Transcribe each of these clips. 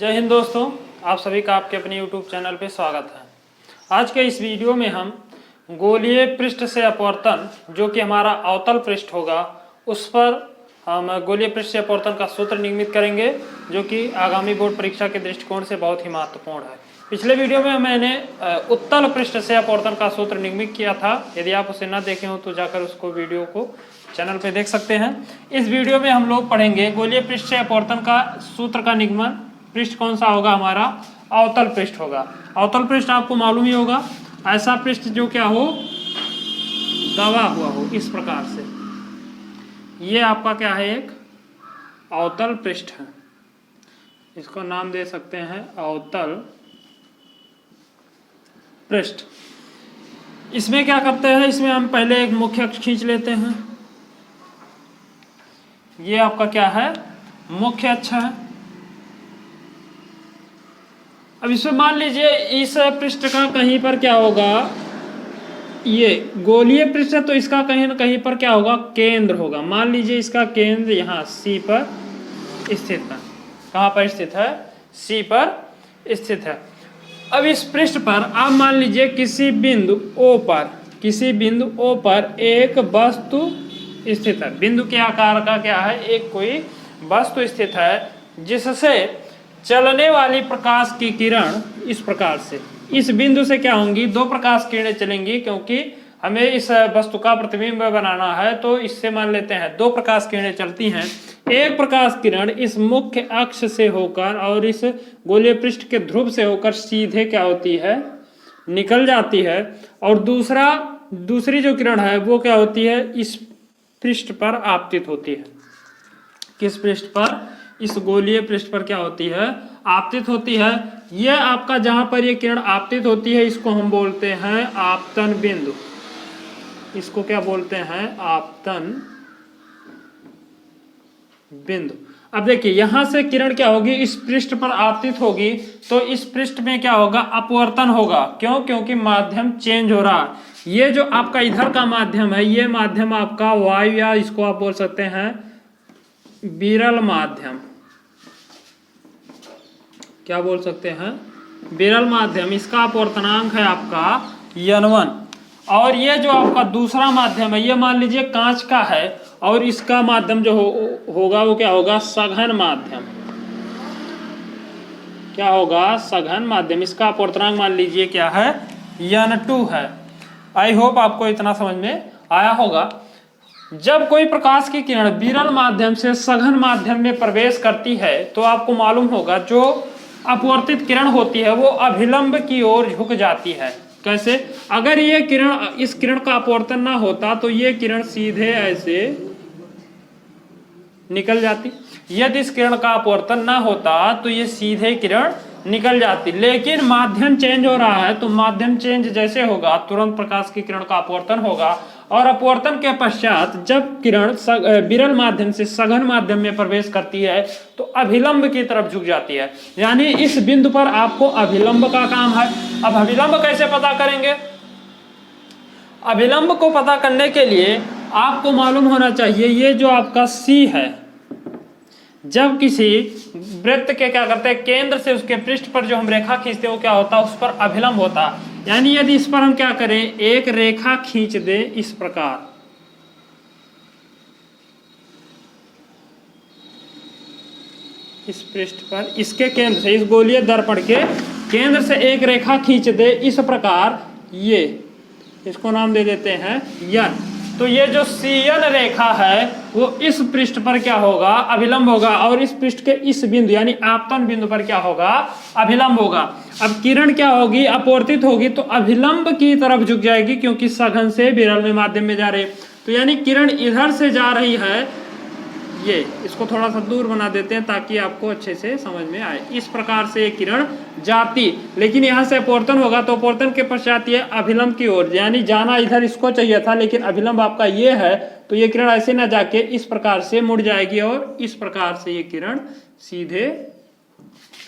जय हिंद दोस्तों, आप सभी का आपके अपने YouTube चैनल पे स्वागत है। आज के इस वीडियो में हम गोलीय पृष्ठ से अपवर्तन जो कि हमारा अवतल पृष्ठ होगा उस पर हम गोलीय पृष्ठ से अपवर्तन का सूत्र निर्मित करेंगे जो कि आगामी बोर्ड परीक्षा के दृष्टिकोण से बहुत ही महत्वपूर्ण है। पिछले वीडियो में मैंने उत्तल पृष्ठ से अपवर्तन का सूत्र निर्मित किया था। यदि आप उसे न देखे हो तो जाकर उसको वीडियो को चैनल पे देख सकते हैं। इस वीडियो में हम लोग पढ़ेंगे गोलीय पृष्ठ से अपवर्तन का सूत्र का निगमन। पृष्ठ कौन सा होगा? हमारा अवतल पृष्ठ होगा। अवतल पृष्ठ आपको मालूम ही होगा, ऐसा पृष्ठ जो क्या हो, दबा हुआ हो, इस प्रकार से। ये आपका क्या है? एक अवतल पृष्ठ है। इसको नाम दे सकते हैं अवतल पृष्ठ। इसमें क्या करते हैं? इसमें हम पहले एक मुख्य अक्ष खींच लेते हैं। ये आपका क्या है? मुख्य अक्ष है। अब इसमें मान लीजिए इस पृष्ठ का कहीं पर क्या होगा, ये गोलीय पृष्ठ है तो इसका कहीं ना कहीं पर क्या होगा? केंद्र होगा। मान लीजिए इसका केंद्र यहाँ C पर स्थित है। कहाँ पर स्थित है? C पर स्थित है। अब इस पृष्ठ पर आप मान लीजिए किसी बिंदु O पर एक वस्तु स्थित है। बिंदु के आकार का क्या है? एक कोई वस्तु स्थित है जिससे चलने वाली प्रकाश की किरण इस प्रकार से इस बिंदु से क्या होंगी? दो प्रकाश किरणें चलेंगी, क्योंकि हमें इस वस्तु का प्रतिबिंब बनाना है तो इससे मान लेते हैं दो प्रकाश किरणें चलती हैं। एक प्रकाश किरण इस मुख्य अक्ष से होकर और इस गोलीय पृष्ठ के ध्रुव से होकर सीधे क्या होती है? निकल जाती है। और दूसरी जो किरण है वो क्या होती है? इस पृष्ठ पर आपतित होती है। किस पृष्ठ पर? इस गोलीय पृष्ठ पर क्या होती है? आपतित होती है। यह आपका जहां पर यह किरण आपतित होती है इसको हम बोलते हैं आपतन बिंदु। इसको क्या बोलते हैं? आपतन बिंदु। अब देखिए यहां से किरण क्या होगी? इस पृष्ठ पर आपतित होगी तो इस पृष्ठ में क्या होगा? अपवर्तन होगा। क्यों? क्योंकि माध्यम चेंज हो रहा है। ये जो आपका इधर का माध्यम है, ये माध्यम आपका वायु, या इसको आप बोल सकते हैं विरल माध्यम। क्या बोल सकते हैं? विरल माध्यम। इसका अपवर्तनांक है आपका n1। और ये जो आपका दूसरा माध्यम है ये मान लीजिए कांच का है और इसका माध्यम जो होगा वो क्या होगा? सघन माध्यम। क्या होगा? सघन माध्यम। इसका अपवर्तनांक मान लीजिए क्या है? n2 है। आई होप आपको इतना समझ में आया होगा। जब कोई प्रकाश की किरण विरल माध्यम से सघन माध्यम में प्रवेश करती है तो आपको मालूम होगा जो अपवर्तित किरण होती है वो अभिलंब की ओर झुक जाती है। कैसे? अगर ये किरण, इस किरण का अपवर्तन ना होता तो ये किरण सीधे ऐसे निकल जाती। यदि इस किरण का अपवर्तन ना होता तो ये सीधे किरण निकल जाती। लेकिन माध्यम चेंज हो रहा है तो माध्यम चेंज जैसे होगा तुरंत प्रकाश की किरण का अपवर्तन होगा। और अपवर्तन के पश्चात जब किरण विरल माध्यम से सघन माध्यम में प्रवेश करती है तो अभिलंब की तरफ झुक जाती है। यानी इस बिंदु पर आपको अभिलंब का काम है। अब अभिलंब कैसे पता करेंगे? अभिलंब को पता करने के लिए आपको मालूम होना चाहिए ये जो आपका C है, जब किसी वृत्त के क्या करते हैं केंद्र से उसके पृष्ठ पर जो हम रेखा खींचते हैं वो क्या होता है? उस पर अभिलंब होता है। यानी यदि इस पर हम क्या करें? एक रेखा खींच दें इस प्रकार, इस पृष्ठ पर इसके केंद्र से, इस गोलीय दर्पण के केंद्र से एक रेखा खींच दे इस प्रकार, ये इसको नाम दे देते हैं यन। तो ये जो CN रेखा है वो इस पृष्ठ पर क्या होगा? अभिलंब होगा। और इस पृष्ठ के इस बिंदु यानी आपतन बिंदु पर क्या होगा? अभिलंब होगा। अब किरण क्या होगी? अपवर्तित होगी तो अभिलंब की तरफ झुक जाएगी, क्योंकि सघन से विरल में माध्यम में जा रही है। तो यानी किरण इधर से जा रही है। ये इसको थोड़ा सा दूर बना देते हैं ताकि आपको अच्छे से समझ में आए। इस प्रकार से ये किरण जाती, लेकिन यहाँ से अपवर्तन होगा तो अपवर्तन के पश्चात ये अभिलंब की ओर, यानी जाना इधर इसको चाहिए था लेकिन अभिलंब आपका ये है तो ये किरण ऐसे ना जाके इस प्रकार से मुड़ जाएगी और इस प्रकार से ये किरण सीधे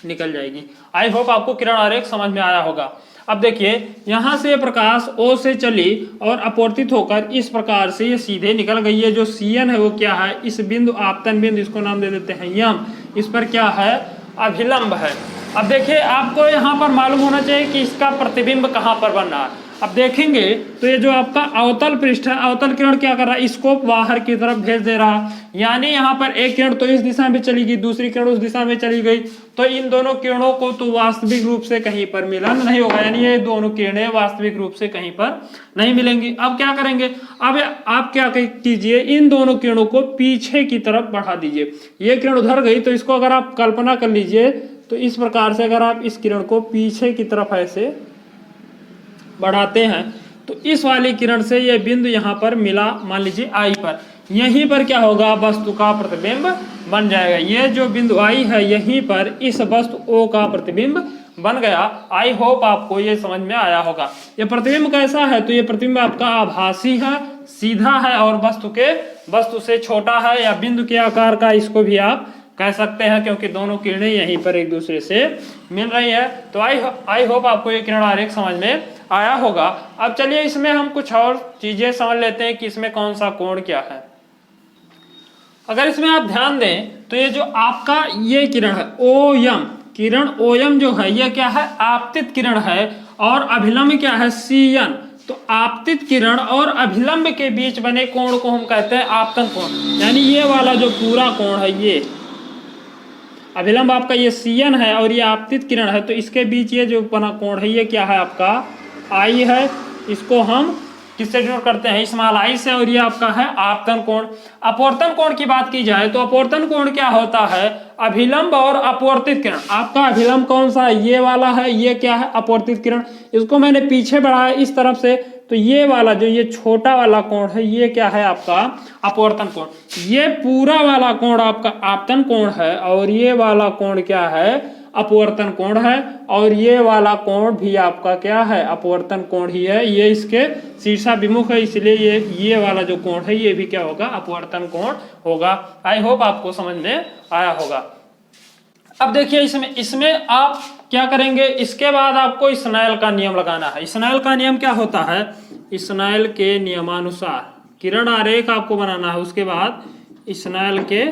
निकल जाएगी। आई होप आपको किरण आरेख समझ में आया होगा। अब देखिए यहां से प्रकाश O से चली और अपवर्तित होकर इस प्रकार से ये सीधे निकल गई है। जो CN है वो क्या है? इस बिंदु आपतन बिंदु, इसको नाम दे देते हैं यम। इस पर क्या है? अभिलंब है। अब देखिए आपको यहाँ पर मालूम होना चाहिए कि इसका प्रतिबिंब कहाँ पर बन रहा है। अब देखेंगे तो ये जो आपका अवतल पृष्ठ है, अवतल किरण क्या कर रहा है, इसको बाहर की तरफ भेज दे रहा है, यानी यहाँ पर एक किरण तो इस दिशा में चली गई, दूसरी किरण उस दिशा में चली गई, तो इन दोनों किरणों को तो वास्तविक रूप से कहीं पर मिलन नहीं होगा, यानी ये दोनों किरणें वास्तविक रूप से कहीं पर नहीं मिलेंगी। अब क्या करेंगे, अब आप क्या कीजिए, इन दोनों किरणों को पीछे की तरफ बढ़ा दीजिए। ये किरण उधर गई तो इसको अगर आप कल्पना कर लीजिए तो इस प्रकार से अगर आप इस किरण को पीछे की तरफ ऐसे बढ़ाते हैं तो इस वाली किरण से यह बिंदु यहाँ पर मिला, मान लीजिए आई पर, यहीं पर क्या होगा, वस्तु का प्रतिबिंब बन जाएगा। ये जो बिंदु आई है यहीं पर इस वस्तु ओ का प्रतिबिंब बन गया। आई होप आपको ये समझ में आया होगा। ये प्रतिबिंब कैसा है, तो ये प्रतिबिंब आपका आभासी है, सीधा है और वस्तु से छोटा है या बिंदु के आकार का इसको भी आप कह सकते हैं, क्योंकि दोनों किरणें यहीं पर एक दूसरे से मिल रही है। तो आई होप आपको ये किरण आरेख समझ में आया होगा। अब चलिए इसमें हम कुछ और चीजें समझ लेते हैं कि इसमें कौन सा कोण क्या है। अगर इसमें आप ध्यान दें तो ये जो आपका ये किरण है ओयम, किरण ओयम जो है ये क्या है, आपतित किरण है, और अभिलंब क्या है, सीयन। तो आपतित किरण और अभिलंब के बीच बने कोण को हम कहते हैं आपतन कोण, यानी ये वाला जो पूरा कोण है, ये अभिलंब आपका ये सीयन है और ये आपतित किरण है, तो इसके बीच ये जो बना कोण है ये क्या है, आपका आई है। इसको हम किससे डिनोट करते हैं, स्मॉल आई से, और ये आपका है आपतन कोण। अपवर्तन कोण की बात की जाए तो अपवर्तन कोण क्या होता है, अभिलंब और अपवर्तित किरण। आपका अभिलंब कौन सा है, ये वाला है, ये क्या है, अपवर्तित किरण। इसको मैंने पीछे बढ़ाया इस तरफ से, तो ये वाला जो ये छोटा वाला कोण है ये क्या है, आपका अपवर्तन कोण। ये पूरा वाला कोण आपका आपतन कोण है और ये वाला कोण क्या है, अपवर्तन कोण है, और ये वाला कोण भी आपका क्या है, अपवर्तन कोण ही है। ये इसके शीर्षाभिमुख है, इसलिए ये वाला जो कोण है ये भी क्या होगा, अपवर्तन कोण होगा। आई होप आपको समझ में आया होगा। अब देखिए इसमें आप क्या करेंगे, इसके बाद आपको स्नेल का नियम लगाना है। स्नेल का नियम क्या होता है, स्नेल के नियमानुसार किरण आरेख आपको बनाना है, उसके बाद स्नेल के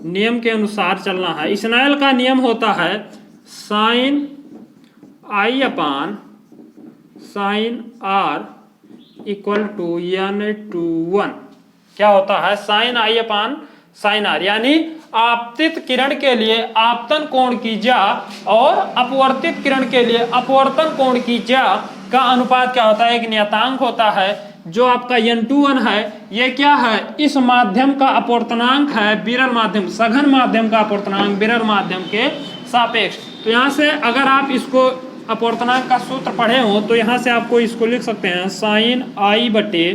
नियम के अनुसार चलना है। स्नेल का नियम होता है sine i upon sine r equal to n/1। क्या होता है, sine i upon sine r, यानी आपतित किरण के लिए आपतन कोण की ज्या और अपवर्तित किरण के लिए अपवर्तन कोण की ज्या का अनुपात क्या होता है, एक नियतांक होता है जो आपका n/1 है। ये क्या है, इस माध्यम का अपवर्तनांक है विरल माध्यम, सघन माध्यम का अपवर्तनांक विरल माध्यम के सापेक्ष। तो यहाँ से अगर आप इसको अपवर्तनांक का सूत्र पढ़े हो तो यहाँ से आपको इसको लिख सकते हैं साइन आई बटे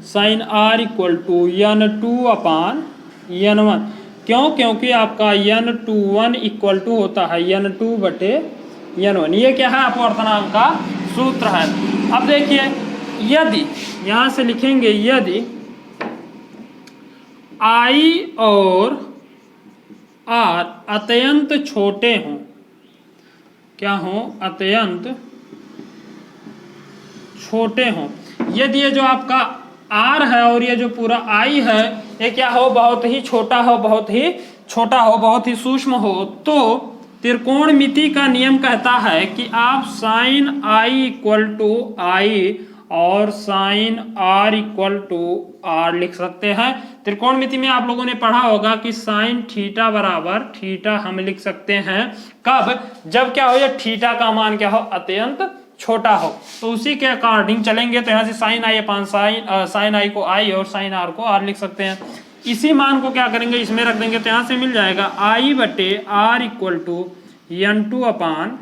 sine r equal to n/2 upon n/1। क्यों, क्योंकि आपका n/1 इक्वल टू होता है n/2 बटे n/1। ये क्या है, अपवर्तनांक का सूत्र है। अब देखिए यदि यहां से लिखेंगे, यदि आई और आर अत्यंत छोटे हों, क्या हों, अत्यंत छोटे हों, यदि ये जो आपका आर है और ये जो पूरा आई है ये क्या हो, बहुत ही छोटा हो, बहुत ही छोटा हो, बहुत ही सूक्ष्म हो, तो त्रिकोणमिति का नियम कहता है कि आप sine i equal to i और sine r equal to r लिख सकते हैं। त्रिकोणमिति में आप लोगों ने पढ़ा होगा कि साइन थीटा बराबर थीटा हम लिख सकते हैं, कब, जब क्या हो, ये थीटा का मान क्या हो, अत्यंत छोटा हो। तो उसी के अकॉर्डिंग चलेंगे। तो यहाँ से साइन आई अपान साइन आई को आई और साइन आर को आर लिख सकते हैं। इसी मान को क्या करेंगे, इसमें रख देंगे, तो यहाँ से मिल जाएगा आई बटे r equal to n/2 upon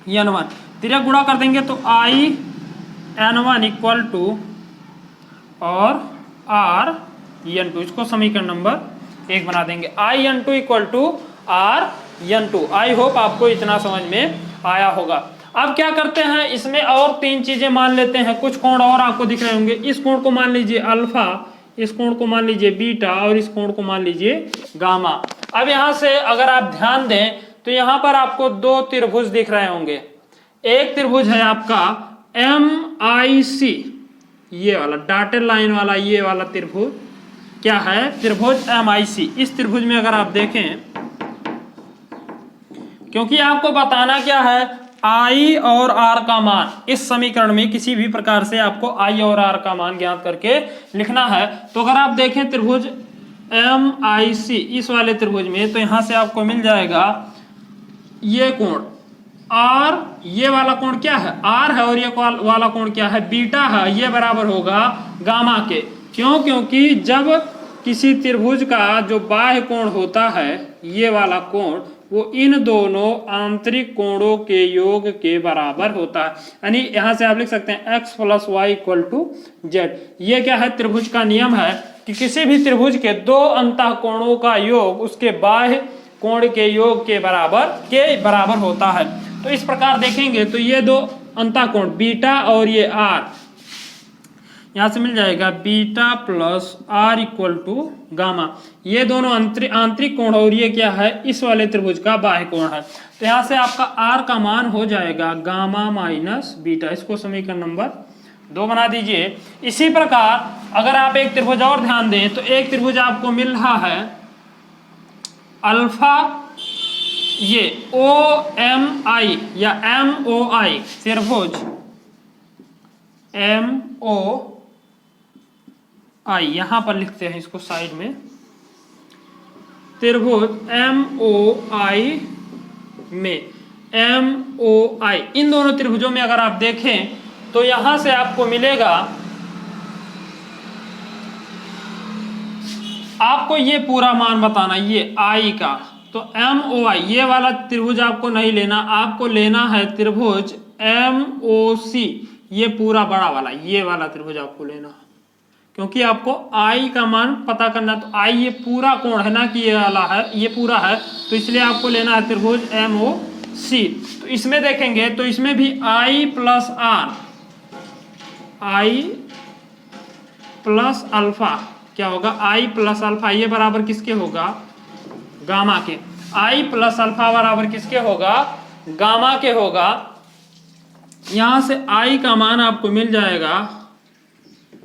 n/1। तिरक गुणा कर देंगे तो आई n/1 इक्वल टू और आर n/2, इसको समीकरण नंबर 1 बना देंगे। I n/2 equal to r n/2। I hope आपको इतना समझ में आया होगा। अब क्या करते हैं, इसमें और 3 चीजें मान लेते हैं। कुछ कोण और आपको दिख रहे होंगे। इस कोण को मान लीजिए अल्फा, इस कोण को मान लीजिए बीटा और इस कोण को मान लीजिए गामा। अब यहाँ से अगर आप ध्यान दें तो यहाँ पर आपको 2 त्रिभुज दिख रहे होंगे। एक त्रिभुज है आपका MIC, ये वाला डॉटेड लाइन वाला, ये वाला त्रिभुज क्या है, त्रिभुज MIC। इस त्रिभुज में अगर आप देखें क्योंकि आपको बताना क्या है, आई और आर का मान। इस समीकरण में किसी भी प्रकार से आपको आई और आर का मान ज्ञात करके लिखना है। तो अगर आप देखें त्रिभुज MIC, इस वाले त्रिभुज में, तो यहां से आपको मिल जाएगा ये कोण और ये वाला कोण क्या है, आर है, और ये वाला कोण क्या है, बीटा है। ये बराबर होगा गामा के। क्यों? क्योंकि जब किसी त्रिभुज का जो बाह्य कोण होता है, ये वाला कोण, वो इन दोनों आंतरिक कोणों के योग के बराबर होता है। यानी यहां से आप लिख सकते हैं x + y = z। ये क्या है, त्रिभुज का नियम है कि किसी भी त्रिभुज के दो अंतः कोणों का योग उसके बाह्य कोण के योग के बराबर होता है। तो इस प्रकार देखेंगे तो ये दो अंतः कोण बीटा और ये आर, यहां से मिल जाएगा बीटा + r = गामा। ये दोनों आंतरिक कोण, और ये क्या है, इस वाले त्रिभुज का बाह्य कोण है। तो यहां से आपका r का मान हो जाएगा गामा माइनस बीटा। इसको समीकरण नंबर 2 बना दीजिए। इसी प्रकार अगर आप एक त्रिभुज और ध्यान दें तो एक त्रिभुज आपको मिल रहा है अल्फा, ये OMI या MOI त्रिभुज MOI, यहां पर लिखते हैं इसको साइड में, त्रिभुज MOI में MOI, इन दोनों त्रिभुजों में अगर आप देखें तो यहां से आपको मिलेगा, आपको ये पूरा मान बताना, ये I का। तो MOI ये वाला त्रिभुज आपको नहीं लेना, आपको लेना है त्रिभुज MOC, ये पूरा बड़ा वाला, ये वाला त्रिभुज आपको लेना, क्योंकि आपको I का मान पता करना। तो I ये पूरा कोण है ना, कि ये वाला है, ये पूरा है, तो इसलिए आपको लेना है त्रिभुज MOC। तो इसमें देखेंगे तो इसमें भी I + R, I + अल्फा क्या होगा, I + अल्फा, ये बराबर किसके होगा, गामा के। I + अल्फा बराबर किसके होगा, गामा के होगा। यहां से I का मान आपको मिल जाएगा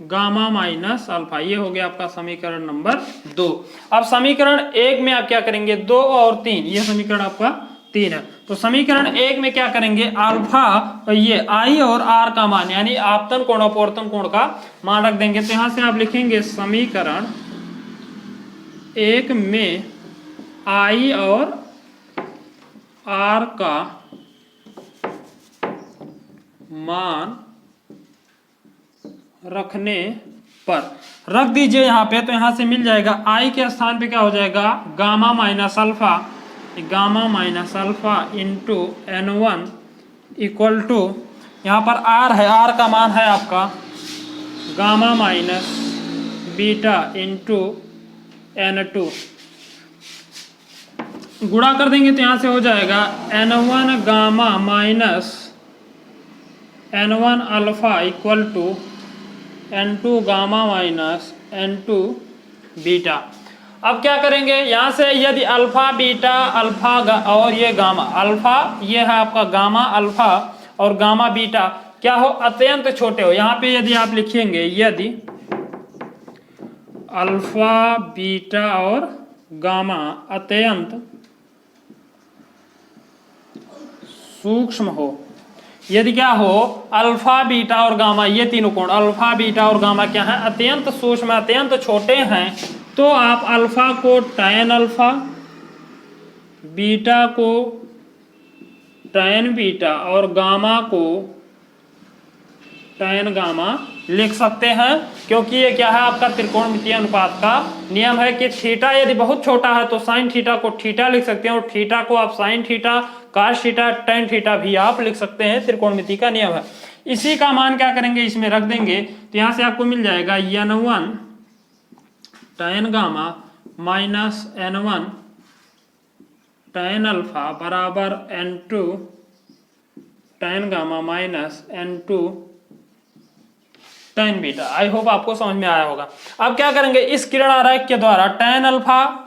गामा माइनस अल्फा। ये हो गया आपका समीकरण नंबर 2। अब समीकरण 1 में आप क्या करेंगे, 2 और 3, ये समीकरण आपका 3 है। तो समीकरण 1 में क्या करेंगे, अल्फा, ये I और R का मान, यानी आपतन कोण अपवर्तन कोण का मान रख देंगे। तो यहां से आप लिखेंगे समीकरण 1 में I और R का मान रखने पर रख दीजिए यहाँ पे। तो यहाँ से मिल जाएगा I के स्थान पे क्या हो जाएगा, gamma minus alpha, gamma minus alpha into N1 = यहाँ पर R है, R का मान है आपका gamma minus beta into N2। गुणा कर देंगे तो यहाँ से हो जाएगा N1 gamma minus N1 alpha = N2 gamma minus N2 beta. अब क्या करेंगे, यहाँ से यदि अल्फा बीटा अल्फा और ये गामा, अल्फा ये है आपका गामा अल्फा और गामा बीटा क्या हो, अत्यंत छोटे हो। यहाँ पे यदि आप लिखेंगे यदि अल्फा बीटा और गामा अत्यंत सूक्ष्म हो, यदि क्या हो, अल्फा बीटा और गामा, ये तीनों कोण अल्फा बीटा और गामा क्या है, अत्यंत सूक्ष्म, अत्यंत छोटे हैं, तो आप अल्फा को tan अल्फा, बीटा को tan बीटा और गामा को tan गामा लिख सकते हैं। क्योंकि ये क्या है, आपका त्रिकोणमितीय अनुपात का नियम है कि थीटा यदि बहुत छोटा है तो साइन थीटा को थीटा लिख सकते हैं, और थीटा को आप sine theta, cos theta, tan theta भी आप लिख सकते हैं, त्रिकोणमिति का नियम है। इसी का मान क्या करेंगे, इसमें रख देंगे। तो यहाँ से आपको मिल जाएगा N1 tan gamma minus N1 tan alpha बराबर N2 tan gamma minus N2 tan beta. आई होप आपको समझ में आया होगा। अब क्या करेंगे, इस किरण आरेख के द्वारा tan alpha,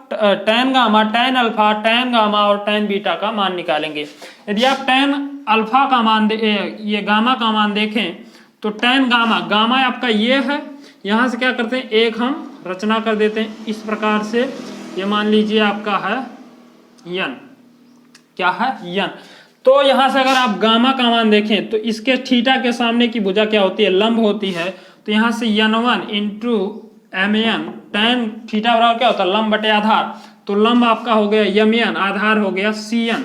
tan gamma, tan alpha, tan gamma और tan बीटा का मान निकालेंगे। यदि आप tan अल्फा का मान ये गामा का मान देखें तो tan गामा, गामा आपका ये है, यहाँ से क्या करते हैं, एक हम रचना कर देते हैं इस प्रकार से। ये मान लीजिए आपका है n, क्या है, यन। तो यहां से अगर आप गामा का मान देखें तो इसके थीटा के सामने की भुजा क्या होती है, लंब होती है। तो यहां से n1 into mn tan theta बराबर क्या होता है, लंब बटे आधार। तो लंब आपका हो गया mn, आधार हो गया cn,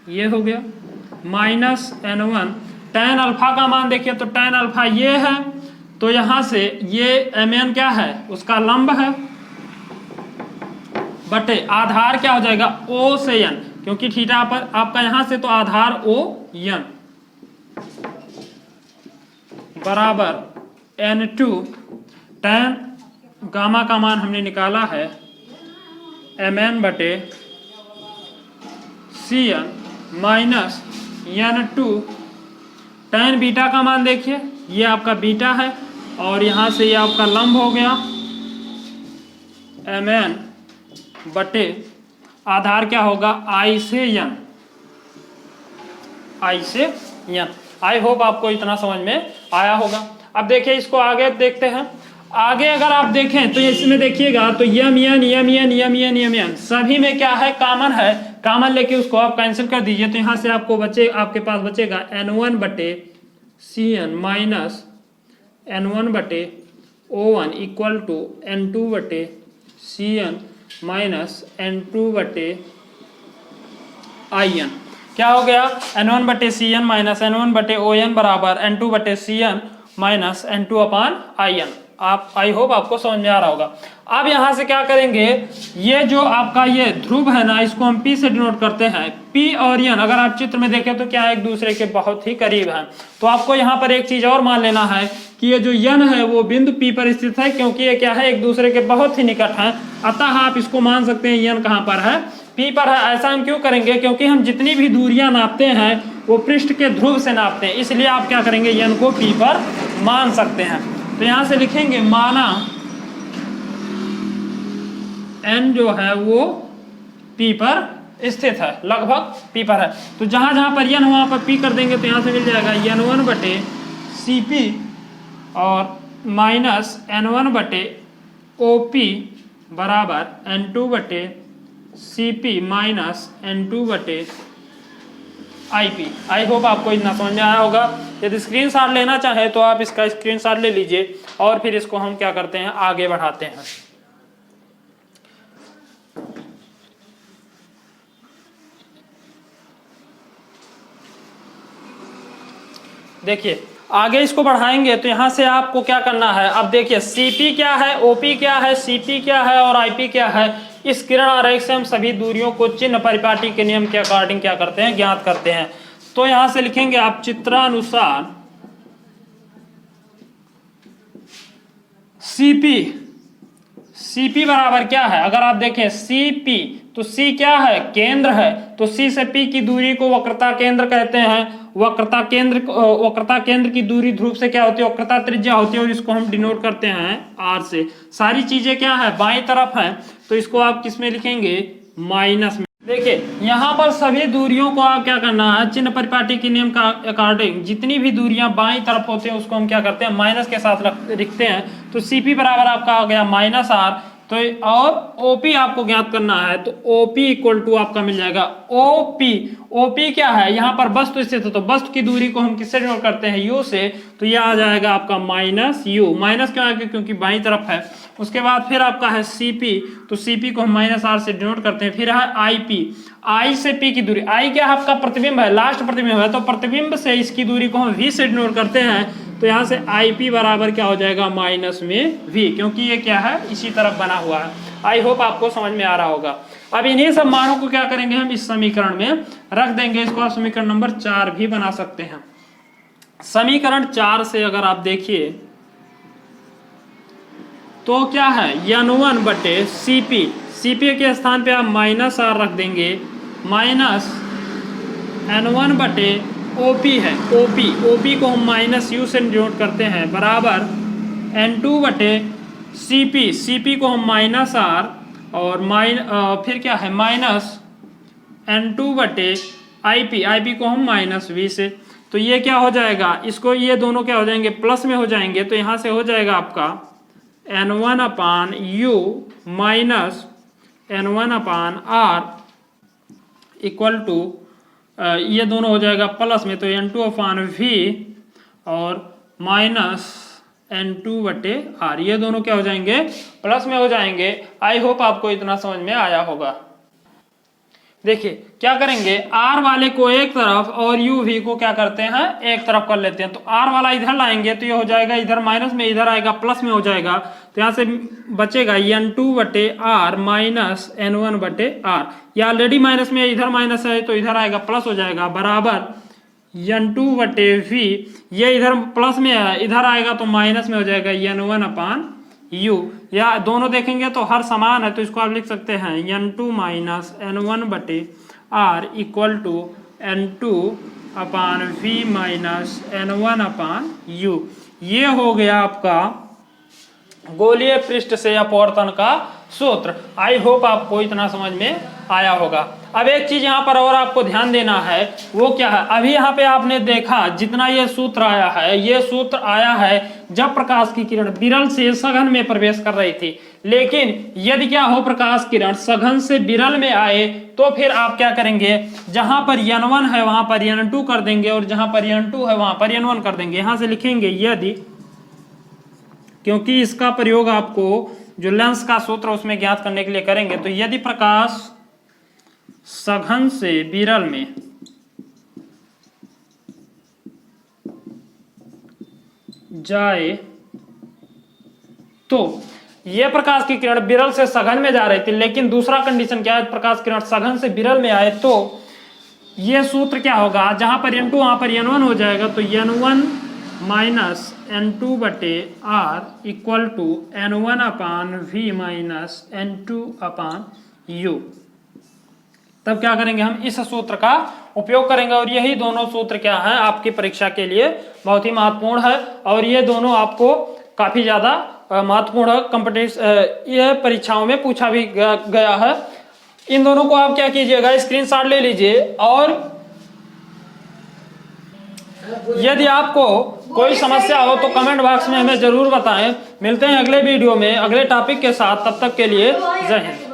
ये हो गया माइनस n1 tan अल्फा का मान देखिए तो tan अल्फा ये है, तो यहां से ये mn क्या है, उसका लंब है, बटे आधार क्या हो जाएगा o से n, क्योंकि थीटा पर आपका यहां से तो आधार o n बराबर n2 tan गामा का मान हमने निकाला है mn बटे cn minus n2 tan beta का मान देखिए, ये आपका बीटा है और यहां से ये आपका लंब हो गया mn बटे आधार क्या होगा i से n, i से n। आई होप आपको इतना समझ में आया होगा। अब देखिए इसको आगे देखते हैं। आगे अगर आप देखें तो इसमें देखिएगा तो यम सभी में क्या है, कॉमन है, कॉमन लेके उसको आप कैंसिल कर दीजिए। तो यहां से आपको आपके पास बचेगा n1 बटे cn माइनस n1 बटे o1 इक्वल टू n2 बटे cn माइनस n2 बटे in। क्या हो गया, n1 बटे cn माइनस n1 बटे on बराबर n2 बटे cn minus n2 upon in। आप आई होप आपको समझ में आ रहा होगा। अब यहां से क्या करेंगे, ये जो आपका ये ध्रुव है ना, इसको हम P से डिनोट करते हैं। P और n अगर आप चित्र में देखें तो क्या एक दूसरे के बहुत ही करीब हैं। तो आपको यहाँ पर एक चीज और मान लेना है कि ये जो n है वो बिंदु P पर स्थित है, क्योंकि ये क्या है, एक दूसरे के बहुत ही निकट हैं। अतः आप इसको मान सकते हैं n कहाँ पर है, P पर है। ऐसा हम क्यों करेंगे, क्योंकि हम जितनी भी दूरियां नापते हैं वो पृष्ठ के ध्रुव से नापते हैं, इसलिए आप क्या करेंगे, n को P पर मान सकते हैं। तो यहां से लिखेंगे माना n जो है वो P पर स्थित है, लगभग P पर है। तो जहां जहां पर n वहां पर P कर देंगे तो यहां से मिल जाएगा n1 बटे Cp और माइनस n1 बटे OP बराबर n2 बटे Cp माइनस n2 बटे IP। आई होप आपको इतना समझ में आया होगा। यदि स्क्रीनशॉट लेना चाहे तो आप इसका स्क्रीनशॉट ले लीजिए और फिर इसको हम क्या करते हैं, आगे बढ़ाते हैं। देखिए आगे इसको बढ़ाएंगे तो यहां से आपको क्या करना है। अब देखिए Cp क्या है, OP क्या है, Cp क्या है और IP क्या है। इस किरण आरेख से हम सभी दूरियों को चिन्ह परिपाटी के नियम के अकॉर्डिंग क्या करते हैं, ज्ञात करते हैं। तो यहां से लिखेंगे आप चित्रानुसार Cp बराबर क्या है, अगर आप देखें Cp तो C क्या है, केंद्र है। तो C से P की दूरी को वक्रता केंद्र कहते हैं। वक्रता केंद्र की दूरी ध्रुव से क्या होती है, वक्रता त्रिज्या होती है, और इसको हम डिनोट करते हैं R से। सारी चीजें क्या है, बाईं तरफ है, तो इसको आप किस में लिखेंगे, माइनस में। देखिए यहाँ पर सभी दूरियों को आप क्या करना है, चिन्ह परिपाटी के नियम का अकॉर्डिंग जितनी भी दूरियां बाईं तरफ होती हैं उसको हम क्या करते हैं, माइनस के साथ लिखते हैं। तो Cp बराबर आपका आ गया माइनस R। तो और OP आपको ज्ञात करना है, तो OP इक्वल टू आपका मिल जाएगा OP क्या है, यहाँ पर वस्तु स्थित है, तो वस्तु की दूरी को हम किससे डिनोट करते हैं, U से। तो यह आ जाएगा आपका माइनस U। माइनस क्यों आएगा, क्योंकि बाईं तरफ है। उसके बाद फिर आपका है Cp, तो Cp को हम माइनस R से डिनोट करते हैं। फिर है IP, I से P की दूरी, I क्या आपका प्रतिबिंब है, लास्ट प्रतिबिंब है, तो प्रतिबिंब से इसकी दूरी को हम V से डिनोट करते हैं। तो यहाँ से IP बराबर क्या हो जाएगा, माइनस में V, क्योंकि ये क्या है, इसी तरफ बना हुआ है। आई होप आपको समझ में आ रहा होगा। अब इन्हीं सब मानों को क्या करेंगे, हम इस समीकरण में रख देंगे। इसको आप समीकरण नंबर 4 भी बना सकते हैं। समीकरण 4 से अगर आप देखिए तो क्या है, n1 बटे Cp के स्थान पे आप माइनस R रख देंगे, माइनस n1 बटे OP है, OP को हम माइनस U से डिनोट करते हैं, बराबर n2 बटे Cp को हम माइनस R और फिर क्या है, माइनस n2 बटे IP को हम माइनस V से। तो ये क्या हो जाएगा, इसको ये दोनों क्या हो जाएंगे, प्लस में हो जाएंगे। तो यहाँ से हो जाएगा आपका n1 upon U minus n1 upon R equal to ये दोनों हो जाएगा प्लस में, तो N2/V और माइनस N2/R, ये दोनों क्या हो जाएंगे, प्लस में हो जाएंगे। आई होप आपको इतना समझ में आया होगा। देखिए क्या करेंगे, R वाले को एक तरफ और UV को क्या करते हैं, एक तरफ कर लेते हैं। तो R वाला इधर लाएंगे तो ये हो जाएगा इधर माइनस में, इधर आएगा प्लस में हो जाएगा। तो यहाँ से बचेगा N2/R माइनस N1/R। ये ऑलरेडी माइनस में, इधर माइनस है तो इधर आएगा प्लस हो जाएगा, बराबर N2/V। ये इधर प्लस में है, इधर आएगा तो माइनस में हो जाएगा N1/U। या दोनों देखेंगे तो हर समान है, तो इसको आप लिख सकते हैं N2 minus N1/R equal to N2/V minus N1/U। ये हो गया आपका गोलीय पृष्ठ से अपवर्तन का सूत्र। आई होप आपको इतना समझ में आया होगा। अब एक चीज यहाँ पर और आपको ध्यान देना है, वो क्या है, अभी यहाँ पे आपने देखा जितना ये सूत्र आया है, ये सूत्र आया है जब प्रकाश की किरण विरल से सघन में प्रवेश कर रही थी। लेकिन यदि क्या हो, प्रकाश किरण सघन से विरल में आए तो फिर आप क्या करेंगे, जहां पर N1 है वहां पर N2 कर देंगे और जहां पर N2 है वहां पर N1 कर देंगे। यहां से लिखेंगे यदि, क्योंकि इसका प्रयोग आपको जो लेंस का सूत्र उसमें ज्ञात करने के लिए करेंगे। तो यदि प्रकाश सघन से विरल में जाए तो ये प्रकाश की किरण विरल से सघन में जा रही थी, लेकिन दूसरा कंडीशन क्या है, प्रकाश किरण सघन से विरल में आए तो ये सूत्र क्या होगा, जहां पर N2 वहां पर N1 हो जाएगा। तो N1 minus N2/R equal to N1/V minus N2/U। तब क्या करेंगे, हम इस सूत्र का उपयोग करेंगे और यही दोनों सूत्र क्या है आपकी परीक्षा के लिए बहुत ही महत्वपूर्ण है। और ये दोनों आपको काफी ज्यादा महत्वपूर्ण कॉम्पिटिशन ये परीक्षाओं में पूछा भी गया है। इन दोनों को आप क्या कीजिएगा, स्क्रीनशॉट ले लीजिए। और यदि आपको कोई समस्या हो तो कमेंट बॉक्स में हमें जरूर बताएं। मिलते हैं अगले वीडियो में अगले टॉपिक के साथ, तब तक के लिए जय हिंद।